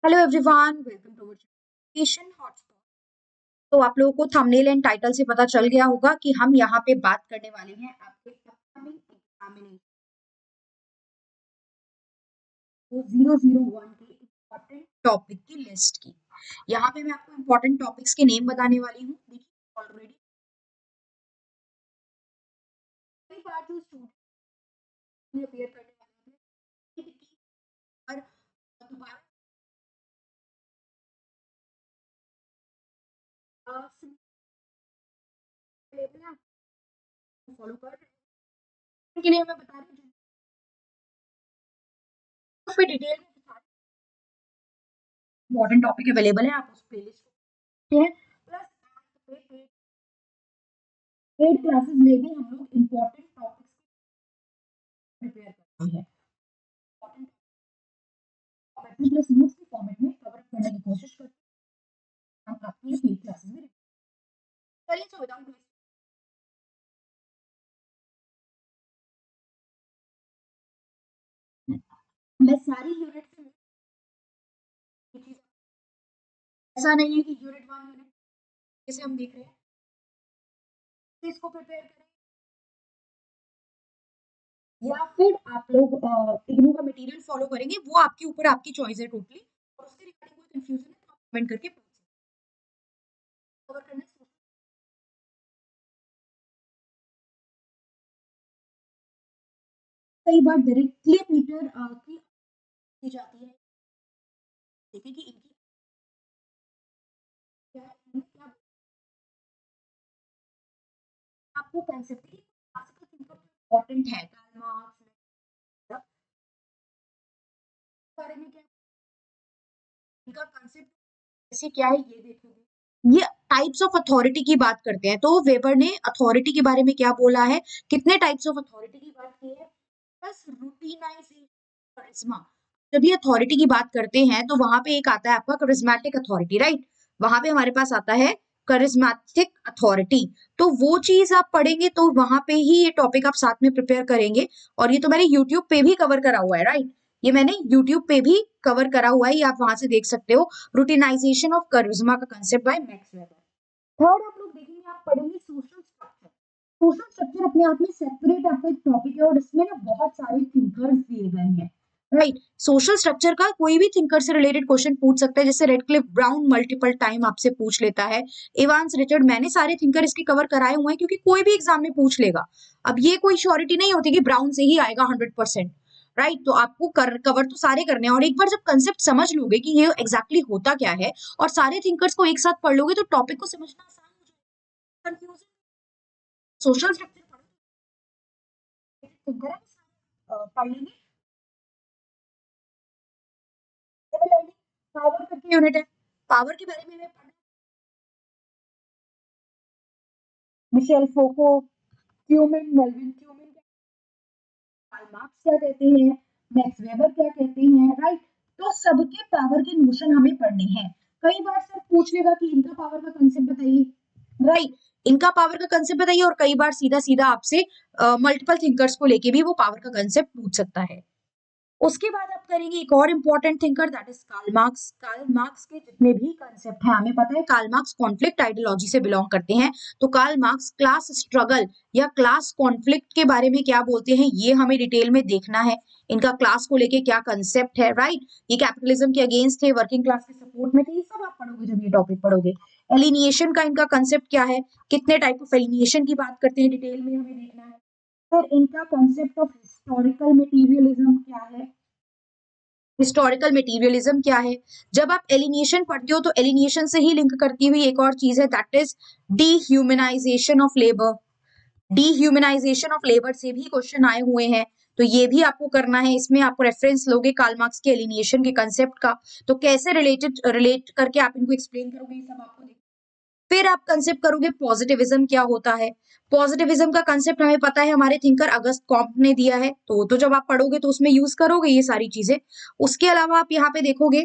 Hello everyone, welcome to education hotspot. तो आप लोगों को थंबनेल एंड टाइटल से पता चल गया होगा कि हम यहाँ पे बात करने वाले हैं आपके अपकमिंग एग्जामिनेशन 001 के इम्पोर्टेंट टॉपिक की लिस्ट की। यहाँ पे मैं आपको इम्पोर्टेंट टॉपिक्स के नेम बताने वाली हूँ। देखिए ऑलरेडी कई बार जो स्टूडेंट अपेयर करने वाले हैं और दोबारा फॉलो कर रहे हैं, उनके लिए मैं बता रही हूँ फिर डिटेल में इम्पोर्टेंट टॉपिक अवेलेबल है, आप उस प्लेलिस्ट को हैं। प्लस पेड क्लासेस में भी हम लोग इम्पोर्टेंट टॉपिक्स प्रिपेयर करते हैं, प्लस नोट्स के फॉर्मेट में कवर करने की कोशिश करते हैं हम आपकी पेड क्लासेस में। चलिए सो विदाउट मैं सारी यूनिट से ऐसा नहीं है कि यूनिट 1 यूनिट जैसे हम देख रहे हैं इसको प्रिपेयर करें या फिर आप लोग इग्नू का मटेरियल फॉलो करेंगे, वो आपके ऊपर, आपकी चॉइस है टोटली। और उसके रिगार्डिंग कोई कंफ्यूजन है तो आप कमेंट करके पूछ सकते हैं। कवर करना कई बार डायरेक्टली टीचर की जाती है, देखिए कि इनकी क्या आपको कंसेप्ट की इम्पोर्टेंट है कार्ल मार्क्स बारे में क्या इनका कंसेप्ट जैसे क्या है ये देखेंगे। ये टाइप्स ऑफ अथॉरिटी की बात करते हैं, तो वेबर ने अथॉरिटी के बारे में क्या बोला है, कितने टाइप्स ऑफ अथॉरिटी की बात की है, प्लस रूटीनाइजेशन करिश्मा। जब ये अथॉरिटी की बात करते हैं तो वहां पे एक आता है आपका करिश्मेटिक अथॉरिटी, राइट। वहां पे हमारे पास आता है करिश्मेटिक अथॉरिटी। तो वो चीज आप पढ़ेंगे तो वहां पे ही ये टॉपिक आप साथ में प्रिपेयर करेंगे। और ये तो मैंने यूट्यूब पे भी कवर करा हुआ है, राइट। ये मैंने यूट्यूब पे भी कवर करा हुआ है, ये आप वहां से देख सकते हो। रूटीनाइजेशन ऑफ करिश्मा का concept by max weber. Third आप लोग देखेंगे, आप पढ़ेंगे सोशल स्ट्रक्चर। सोशल स्ट्रक्चर अपने आप में सेपरेट आपका एक टॉपिक है और इसमें ना बहुत सारे थिंकर्स दिए गए हैं, राइट। सोशल स्ट्रक्चर का कोई भी थिंकर से रिलेटेड क्वेश्चन पूछ सकता है, जैसे रेडक्लिफ ब्राउन मल्टीपल टाइम आपसे पूछ लेता है, इवांस रिचर्ड, मैंने सारे थिंकर इसके कवर कराए हुए हैं क्योंकि कोई भी एग्जाम में पूछ लेगा। अब ये कोई श्योरिटी नहीं होती कि ब्राउन से ही आएगा 100%, राइट। तो आपको कवर तो सारे करने हैं, और एक बार जब कंसेप्ट समझ लोगे कि ये एग्जैक्टली होता क्या है और सारे थिंकर्स को एक साथ पढ़ लोगे तो टॉपिक को समझना आसान हो जाएगा। कंफ्यूजन सोशल स्ट्रक्चर थिंकर पढ़ लेंगे। पावर करके यूनिट है, पावर के बारे में मैं पढ़ Michel Foucault, Tumin, Melvin Tumin, Karl Marx क्या कहते हैं, मैक्स वेबर क्या कहते हैं, राइट। तो सबके पावर के नोशन हमें पढ़ने हैं। कई बार सर पूछ लेगा कि इनका पावर का कंसेप्ट बताइए, राइट। इनका पावर का कंसेप्ट बताइए, और कई बार सीधा सीधा आपसे मल्टीपल थिंकर्स को लेके भी वो पावर का कंसेप्ट पूछ सकता है। उसके बाद आप करेंगे एक और important thinker, that is Karl Marx. Karl Marx के जितने भी कंसेप्ट हैं हमें पता है, कार्ल मार्क्स कॉन्फ्लिक्ट आइडियोलॉजी से बिलोंग करते हैं। तो कार्ल मार्क्स क्लास स्ट्रगल या क्लास कॉन्फ्लिक्ट के बारे में क्या बोलते हैं ये हमें डिटेल में देखना है। इनका क्लास को लेके क्या कंसेप्ट है, राइट। ये कैपिटलिज्म के अगेंस्ट थे, वर्किंग क्लास के सपोर्ट में थे, ये सब आप पढ़ोगे जब ये टॉपिक पढ़ोगे। एलिनिएशन का इनका कंसेप्ट क्या है, कितने टाइप ऑफ एलिनिएशन की बात करते हैं, डिटेल में हमें देखना है। फिर इनका कंसेप्ट ऑफ हिस्टोरिकल मटेरियलिज्म क्या है, हिस्टोरिकल मटेरियलिज्म क्या है। जब आप एलिनिएशन पढ़ते हो तो एलिनिएशन से ही लिंक करती हुई एक और चीज है, that is dehumanisation of labour. Dehumanisation of labour से भी क्वेश्चन आए हुए हैं, तो ये भी आपको करना है। इसमें आप रेफरेंस लोगे कार्ल मार्क्स के एलिनिएशन के कंसेप्ट का, तो कैसे रिलेट करके आप इनको एक्सप्लेन करोगे, ये सब आपको। फिर आप कंसेप्ट करोगे पॉजिटिविज्म क्या होता है। पॉजिटिविज्म का कंसेप्ट हमें पता है, हमारे थिंकर अगस्त कॉम्प ने दिया है, तो जब आप पढ़ोगे तो उसमें यूज करोगे ये सारी चीजें। उसके अलावा आप यहाँ पे देखोगे,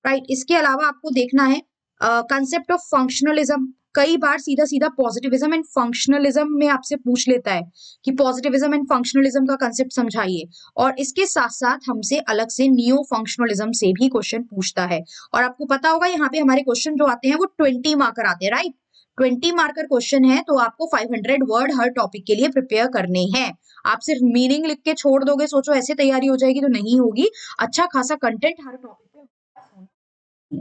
राइट। इसके अलावा आपको देखना है कंसेप्ट ऑफ फंक्शनलिज्म। कई बार सीधा सीधा पॉजिटिविज्म एंड फंक्शनलिज्म में आपसे पूछ लेता है कि पॉजिटिविज्म एंड फंक्शनलिज्म का कंसेप्ट समझाइए, और इसके साथ साथ हमसे अलग से नियो फंक्शनलिज्म से भी क्वेश्चन पूछता है। और आपको पता होगा यहाँ पे हमारे क्वेश्चन जो आते हैं वो 20 मार्कर आते हैं, राइट। 20 मार्कर क्वेश्चन है, तो आपको 500 वर्ड हर टॉपिक के लिए प्रिपेयर करने हैं। आप सिर्फ मीनिंग लिख के छोड़ दोगे, सोचो ऐसे तैयारी हो जाएगी, तो नहीं होगी। अच्छा खासा कंटेंट हर टॉपिक पे।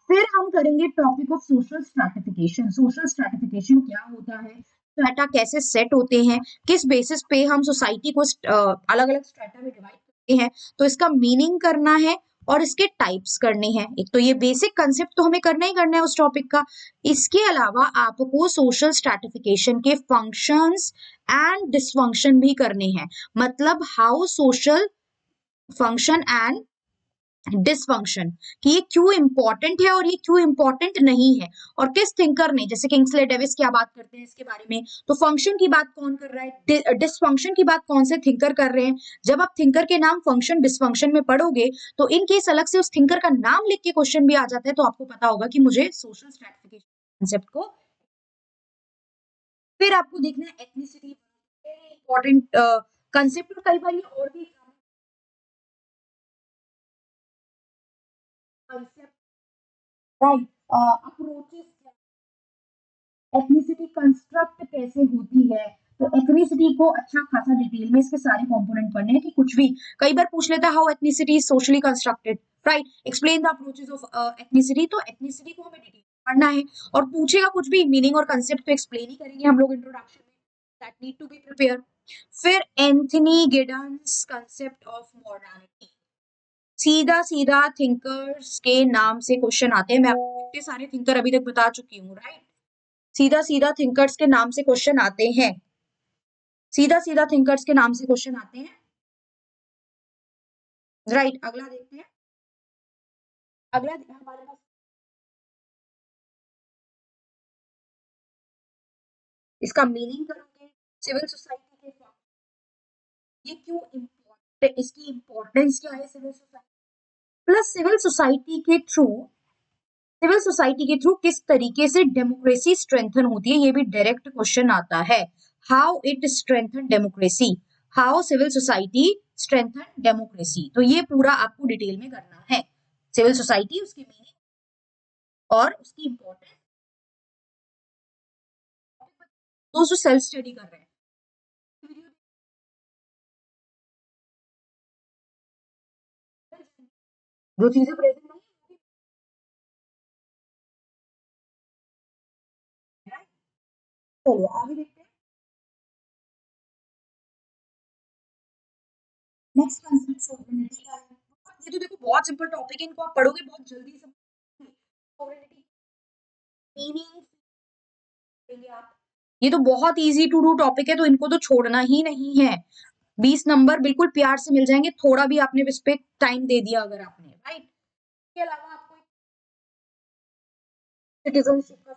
फिर हम करेंगे topic of social stratification. Social stratification क्या होता है, स्ट्रैटा कैसे सेट होते हैं, किस बेसिस पे हम सोसाइटी को अलग अलग स्ट्रैटा में डिवाइड करते हैं, तो इसका मीनिंग करना है और इसके टाइप्स करने हैं। एक तो ये बेसिक कंसेप्ट तो हमें करना ही करना है उस टॉपिक का। इसके अलावा आपको सोशल स्ट्रैटिफिकेशन के फंक्शंस एंड डिसफंक्शन भी करने हैं, मतलब how social function and dysfunction, कि ये क्यों इंपॉर्टेंट है और ये क्यों इंपॉर्टेंट नहीं है, और किस थिंकर ने, जैसे किंग्सले डेविस क्या बात करते हैं इसके बारे में, तो फंक्शन की बात कौन कर रहा है, डिसफंक्शन की बात कौन से थिंकर कर रहे हैं। जब आप थिंकर के नाम फंक्शन डिसफंक्शन में पढ़ोगे, तो इन केस अलग से उस थिंकर का नाम लिख के क्वेश्चन भी आ जाता है, तो आपको पता होगा कि मुझे सोशल स्ट्रैटिफिकेशन कॉन्सेप्ट को। फिर आपको देखना है एथनिसिटी, इंपॉर्टेंट कंसेप्ट, और कई बार ये और भी concept, right, approaches, ethnicity construct कैसे होती है, तो एथनिसिटी को अच्छा खासा डिटेल में इसके सारे कंपोनेंट पढ़ने हैं, कि कुछ भी कई बार पूछ लेता है how ethnicity is socially constructed, right, explain the approaches of ethnicity, तो एथनिसिटी को हमें डिटेल पढ़ना है। और पूछेगा कुछ भी, मीनिंग और कंसेप्ट तो एक्सप्लेन ही करेंगे हम लोग इंट्रोडक्शन में, that need to be prepare. फिर Anthony Giddens concept of modernity, सीधा सीधा थिंकर्स के नाम से क्वेश्चन आते हैं, मैं आपको इतने सारे थिंकर अभी तक बता चुकी हूँ, राइट। सीधा सीधा थिंकर्स के नाम से क्वेश्चन आते हैं, सीधा सीधा थिंकर्स के नाम से क्वेश्चन आते हैं, राइट। अगला देखते हैं, अगला हमारे पास इसका मीनिंग करोगे, सिविल सोसाइटी के फॉर्म, ये क्यों इम्पोर्टेंट, इसकी इंपॉर्टेंस क्या है civil society, plus civil society के थ्रू किस तरीके से डेमोक्रेसी स्ट्रेंथन होती है, ये भी डायरेक्ट क्वेश्चन आता है। How it strengthen democracy, how civil society strengthen democracy, तो ये पूरा आपको डिटेल में करना है। सिविल सोसाइटी, उसकी मीनिंग और उसकी इंपॉर्टेंस, दोस्तों सेल्फ स्टडी कर रहे हैं, जो चीजें प्रेजेंट नहीं है, चलिए आगे देखते हैं। नेक्स्ट कंसेप्ट सोवरेनिटी का है। ये तो देखो बहुत सिंपल टॉपिक है, इनको आप पढ़ोगे बहुत जल्दी समझ, सोवरेनिटी मीनिंग देंगे आप, ये तो बहुत इजी टू डू टॉपिक है, तो इनको तो छोड़ना ही नहीं है। 20 नंबर बिल्कुल प्यार से मिल जाएंगे, थोड़ा भी आपने इस पे टाइम दे दिया अगर आपने, राइट। इसके अलावा आपको सिटीजनशिप का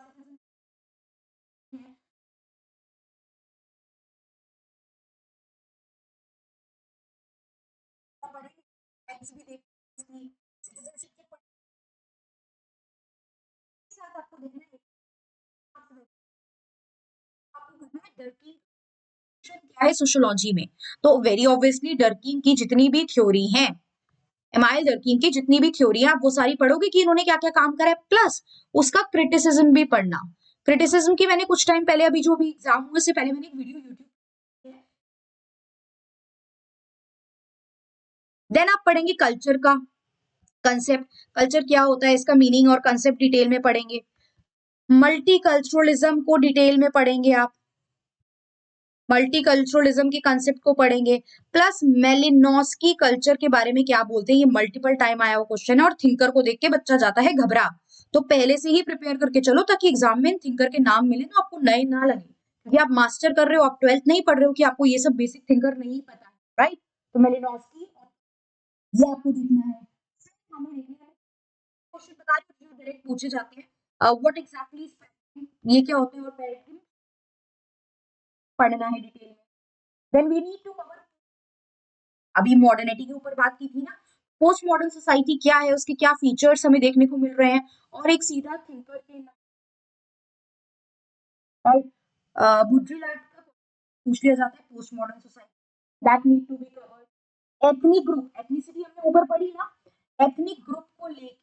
भी देख, सिटीजनशिप के साथ आपको देखना है, आपको करना है डर्किंग क्या है सोशियोलॉजी में, तो वेरी ऑब्वियसली डर्किंग की जितनी भी थ्योरी है, एमाइल डर्किन की जितनी भी थ्योरी है, आप वो सारी पढ़ोगे कि इन्होंने क्या क्या काम करा है, प्लस उसका क्रिटिसिज्म भी पढ़ना। क्रिटिसिज्म की मैंने कुछ टाइम पहले, अभी जो भी एग्जाम हुए उससे पहले मैंने एक वीडियो यूट्यूब, देन आप पढ़ेंगे कल्चर का कंसेप्ट, कल्चर क्या होता है, इसका मीनिंग और कंसेप्ट डिटेल में पढ़ेंगे। मल्टीकल्चरलिज्म को डिटेल में पढ़ेंगे आप, मल्टीकल्चरलिज्म के कंसेप्ट को पढ़ेंगे, प्लस मेलिनोस्की कल्चर के बारे में क्या बोलते हैं, ये मल्टीपल टाइम आया हुआ क्वेश्चन है, और थिंकर को देख के बच्चा जाता है घबरा, तो पहले से ही प्रिपेयर करके चलो, ताकि एग्जाम में थिंकर के नाम मिले तो आपको नए ना लगे, क्योंकि आप मास्टर कर रहे हो, आप 12th नहीं पढ़ रहे हो कि आपको ये सब बेसिक थिंकर नहीं पता है, राइट। तो मेलिनोस्की, ये आपको देखना है। फिर हमें देखना है क्वेश्चन, बता रही हूँ जो डायरेक्ट पूछे जाते हैं, व्हाट एग्जैक्टली इज पैरेंटिंग, ये क्या होते हैं, और पैरेंटिंग पढ़ना है डिटेल में। Then we need to cover, अभी मॉडर्निटी के ऊपर बात की थी ना, पोस्ट मॉडर्न सोसाइटी क्या है, उसके क्या फीचर्स हमें देखने को मिल रहे हैं, और एक सीधा थिंकर के राइट। बुद्रीलैंड का पूछ लिया जाता है, post modern society that need to be covered. Ethnic group, ethnicity हमने ऊपर पढ़ी ना, एथनिक ग्रुप को लेके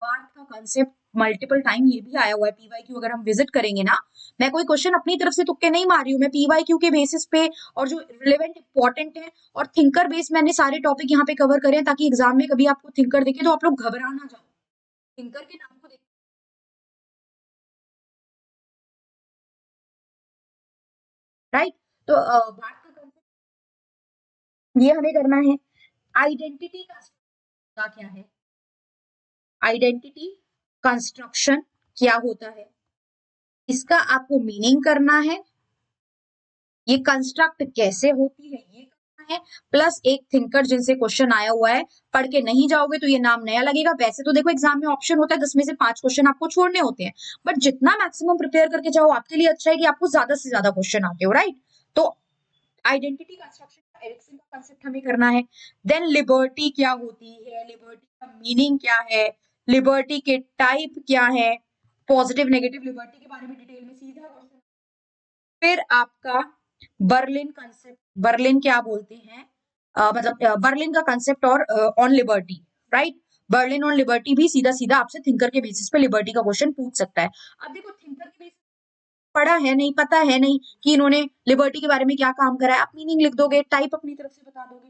बात का कंसेप्ट मल्टीपल टाइम ये भी आया हुआ है पीवाईक्यू। अगर हम विजिट करेंगे ना, मैं कोई क्वेश्चन अपनी तरफ से तुक्के नहीं मार रही हूँ, मैं पीवाईक्यू के बेसिस पे और जो रिलेवेंट इंपॉर्टेंट है और थिंकर बेस मैंने सारे टॉपिक यहाँ पे कवर करे हैं, ताकि एग्जाम में कभी आपको थिंकर देखे तो आप लोग घबरा ना जाओ, थिंकर के नाम को देख। राइट। तो बात का कंसेप्ट ये हमें करना है। आइडेंटिटी का क्या है, आइडेंटिटी कंस्ट्रक्शन क्या होता है, इसका आपको मीनिंग करना है, ये कंस्ट्रक्ट कैसे होती है ये करना है, प्लस एक थिंकर जिनसे क्वेश्चन आया हुआ है, पढ़ के नहीं जाओगे तो ये नाम नया लगेगा। वैसे तो देखो एग्जाम में ऑप्शन होता है 10 में से 5 क्वेश्चन आपको छोड़ने होते हैं, बट जितना मैक्सिमम प्रिपेयर करके जाओ आपके लिए अच्छा है कि आपको ज्यादा से ज्यादा क्वेश्चन आते हो। राइट। तो आइडेंटिटी कंस्ट्रक्शन का एरिक्सन का कंसेप्ट हमें करना है। देन लिबर्टी क्या होती है, लिबर्टी का मीनिंग क्या है, लिबर्टी के टाइप क्या है, पॉजिटिव नेगेटिव लिबर्टी के बारे में डिटेल में सीधा क्वेश्चन। फिर आपका बर्लिन कंसेप्ट, बर्लिन क्या बोलते हैं, मतलब बर्लिन का कंसेप्ट और on liberty. Right. Berlin on liberty भी सीधा सीधा आपसे थिंकर के बेसिस पे लिबर्टी का क्वेश्चन पूछ सकता है। अब देखो थिंकर के बेसिस पढ़ा है नहीं, पता है नहीं कि इन्होंने लिबर्टी के बारे में क्या काम करा है, आप मीनिंग लिख दोगे, टाइप अपनी तरफ से बता दोगे,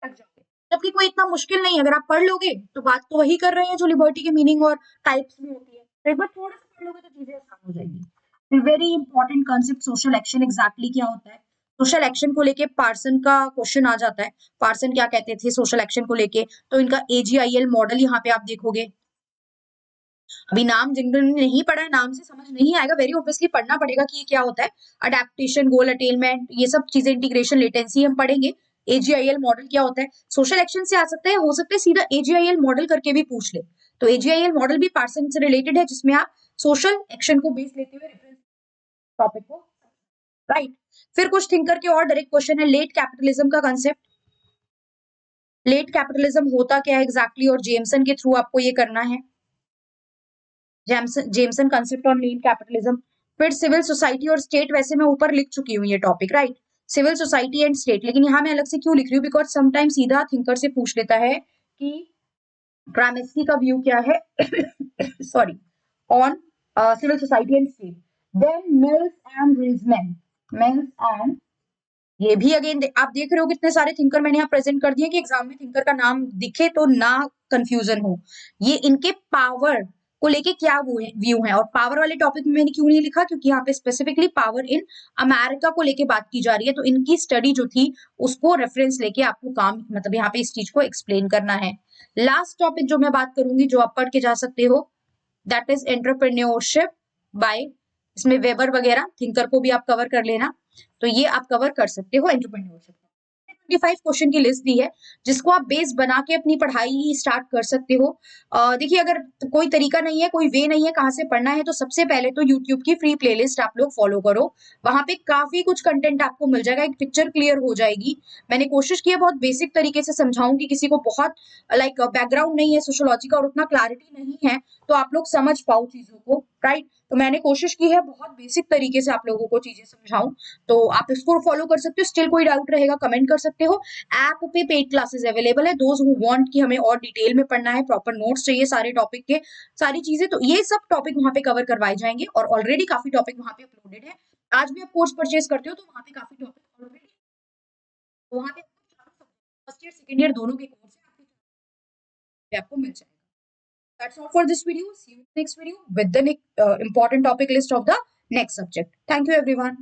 लग जाओगे। जबकि कोई इतना मुश्किल नहीं है, अगर आप पढ़ लोगे तो बात तो वही कर रहे हैं जो लिबर्टी के मीनिंग और टाइप्स में होती है। तो एक बार थोड़ा सा पढ़ लोगे तो चीजें आसान हो जाएगी। Very important concept social action, exactly क्या होता है। सोशल एक्शन को लेके पार्सन का क्वेश्चन आ जाता है, पार्सन क्या कहते थे सोशल एक्शन को लेके, तो इनका एजीआईएल मॉडल यहाँ पे आप देखोगे। अभी नाम जिन्होंने नहीं पढ़ा है, नाम से समझ नहीं आएगा, वेरी ऑब्वियसली पढ़ना पड़ेगा कि ये क्या होता है। अडेप्टेशन, गोल अटेनमेंट, ये सब चीजें, इंटीग्रेशन, लेटेंसी हम पढ़ेंगे। एजीआईएल मॉडल क्या होता है, सोशल एक्शन से आ सकता है, हो सकता है सीधा एजीआईएल मॉडल करके भी पूछ ले। तो एजीआईएल मॉडल भी पार्सन से रिलेटेड है, जिसमें आप सोशल एक्शन को बेस लेते हुए रेफरेंस टॉपिक को। राइट। फिर कुछ थिंकर के और डायरेक्ट क्वेश्चन है, लेट कैपिटलिज्म का कंसेप्ट, लेट कैपिटलिज्म होता क्या है एग्जैक्टली, और जेमसन के थ्रू आपको ये करना है, Jameson concept on lean capitalism. फिर सिविल सोसाइटी और स्टेट, वैसे मैं ऊपर लिख चुकी हूँ ये topic. Right. Civil society and state, लेकिन यहाँ मैं अलग से क्यों लिख रही हूँ, बिकॉज समटाइम सीधा थिंकर से पूछ लेता है कि ग्रामेस्की का व्यू क्या है sorry, on civil society and state. Then Mills and Riesman, Mills and, ये भी अगेन आप देख रहे हो कितने सारे थिंकर मैंने यहाँ प्रेजेंट कर दिए कि एग्जाम में थिंकर का नाम दिखे तो ना कंफ्यूजन हो। ये इनके पावर को लेके क्या व्यू है, और पावर वाले टॉपिक में मैंने क्यों नहीं लिखा, क्योंकि यहाँ पे स्पेसिफिकली पावर इन अमेरिका को लेके बात की जा रही है, तो इनकी स्टडी जो थी उसको रेफरेंस लेके आपको काम, मतलब यहाँ पे इस चीज को एक्सप्लेन करना है। लास्ट टॉपिक जो मैं बात करूंगी, जो आप पढ़ के जा सकते हो, दैट इज एंटरप्रेन्योरशिप बाय, इसमें वेबर वगैरह थिंकर को भी आप कवर कर लेना, तो ये आप कवर कर सकते हो एंटरप्रेन्योरशिप। 25 क्वेश्चन की लिस्ट दी है, जिसको आप बेस बना के अपनी पढ़ाई स्टार्ट कर सकते हो। देखिए अगर कोई तरीका नहीं है, कोई वे नहीं है कहाँ से पढ़ना है, तो सबसे पहले तो यूट्यूब की फ्री प्लेलिस्ट आप लोग फॉलो करो, वहां पे काफी कुछ कंटेंट आपको मिल जाएगा, एक पिक्चर क्लियर हो जाएगी। मैंने कोशिश की है बहुत बेसिक तरीके से समझाऊं कि किसी को बहुत लाइक बैकग्राउंड नहीं है सोशियोलॉजी का और उतना क्लैरिटी नहीं है, तो आप लोग समझ पाओ चीजों को। राइट। तो मैंने कोशिश की है बहुत बेसिक तरीके से आप लोगों को चीजें समझाऊं, तो आप इसको फॉलो कर सकते हो। स्टिल कोई डाउट रहेगा कमेंट कर सकते हो। ऐप पे पेड क्लासेस अवेलेबल है, दोज हु वांट कि हमें और डिटेल में पढ़ना है, प्रॉपर नोट्स चाहिए सारे टॉपिक के, सारी चीजें, तो ये सब टॉपिक वहां पे कवर करवाए जाएंगे, और ऑलरेडी काफी टॉपिक वहां पे अपलोडेड है। आज भी आप कोर्स परचेज करते हो तो वहां पे काफी टॉपिक ऑलरेडी, वहां पे फर्स्ट ईयर सेकंड ईयर दोनों के कोर्स आपको मिल जाएगा। That's all for this video. See you in the next video with the important topic list of the next subject. Thank you everyone.